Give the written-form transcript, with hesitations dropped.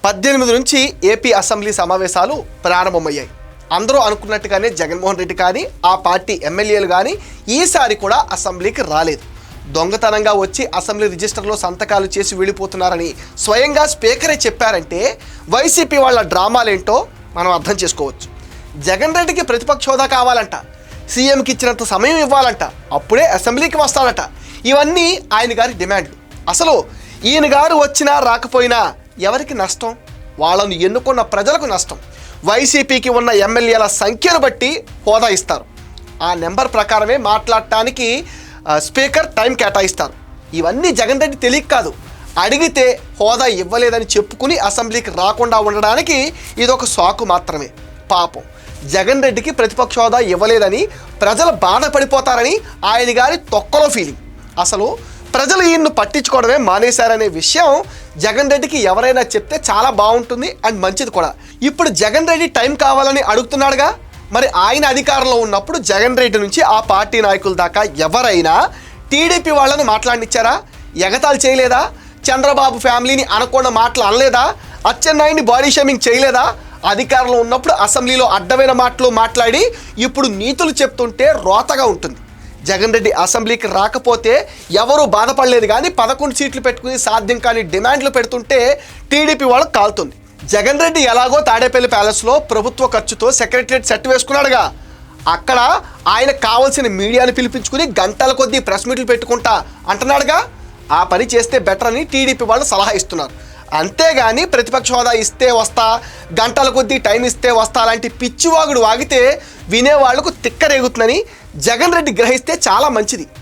18 నుంచి AP assembly సమావేశాలు ప్రారంభమయ్యాయి. అందరూ అనుకున్నట్టుగానే జగన్మోహన్ రెడ్డి కానీ ఆ పార్టీ ఎమ్మెల్యేలు కానీ ఈసారి కూడా అసెంబ్లీకి రాలేదు. దొంగతనంగా వచ్చి అసెంబ్లీ రిజిస్టర్లో సంతకాలు చేసి వెళ్ళిపోతున్నారని స్వయంగా స్పీకరే చెప్పారంటే వైసీపీ వాళ్ళ డ్రామాలేంటో మనం అర్థం చేసుకోవచ్చు. జగన్ రెడ్డికి ప్రతిపక్ష హోదా కావాలంట, సీఎంకి ఇచ్చినంత సమయం ఇవ్వాలంట, అప్పుడే అసెంబ్లీకి వస్తాడట. ఇవన్నీ ఆయన గారి డిమాండ్లు. అసలు ఈయన గారు వచ్చినా రాకపోయినా ఎవరికి నష్టం? వాళ్ళను ఎన్నుకున్న ప్రజలకు నష్టం. వైసీపీకి ఉన్న ఎమ్మెల్యేల సంఖ్యను బట్టి హోదా ఇస్తారు. ఆ నెంబర్ ప్రకారమే మాట్లాడటానికి స్పీకర్ టైం కేటాయిస్తారు. ఇవన్నీ జగన్ రెడ్డి తెలియక కాదు, అడిగితే హోదా ఇవ్వలేదని చెప్పుకుని అసెంబ్లీకి రాకుండా ఉండడానికి ఇదొక సాకు మాత్రమే. పాపం జగన్ రెడ్డికి ప్రతిపక్ష హోదా ఇవ్వలేదని ప్రజలు బాధపడిపోతారని ఆయన గారి తొక్కలో ఫీలింగ్. అసలు ప్రజలు ఈయన్ను పట్టించుకోవడమే మానేశారనే విషయం జగన్ రెడ్డికి ఎవరైనా చెప్తే చాలా బాగుంటుంది అండ్ మంచిది కూడా. ఇప్పుడు జగన్ రెడ్డి టైం కావాలని అడుగుతున్నాడుగా, మరి ఆయన అధికారంలో ఉన్నప్పుడు జగన్ రెడ్డి నుంచి ఆ పార్టీ నాయకుల దాకా ఎవరైనా టీడీపీ వాళ్ళని మాట్లాడినిచ్చారా? ఎగతాళి చేయలేదా? చంద్రబాబు ఫ్యామిలీని అనకుండా మాటలు అనలేదా? అచ్చెన్నాయుడిని బాడీ షేమింగ్ చేయలేదా? అధికారంలో ఉన్నప్పుడు అసెంబ్లీలో అడ్డమైన మాటలు మాట్లాడి ఇప్పుడు నీతులు చెప్తుంటే రోతగా ఉంటుంది. జగన్ రెడ్డి అసెంబ్లీకి రాకపోతే ఎవరూ బాధపడలేదు, కానీ 11 సీట్లు పెట్టుకుని సాధ్యం కాని డిమాండ్లు పెడుతుంటే టీడీపీ వాళ్ళకి కాలుతుంది. జగన్ రెడ్డి ఎలాగో తాడేపల్లి ప్యాలెస్లో ప్రభుత్వ ఖర్చుతో సెక్రటరియట్ సెట్ వేసుకున్నాడుగా, అక్కడ ఆయనకు కావాల్సిన మీడియాని పిలిపించుకుని గంటల కొద్దీ ప్రెస్ మీట్లు పెట్టుకుంటా అంటున్నాడుగా. ఆ పని చేస్తే బెటర్ అని టీడీపీ వాళ్ళు సలహా ఇస్తున్నారు. అంతేగాని ప్రతిపక్ష హోదా ఇస్తే వస్తా, గంటల కొద్దీ టైం ఇస్తే వస్తా అలాంటి పిచ్చివాగుడు వాగితే వినేవాళ్లకు తిక్కరేగుతుందని జగన్ రెడ్డి గ్రహిస్తే చాలా మంచిది.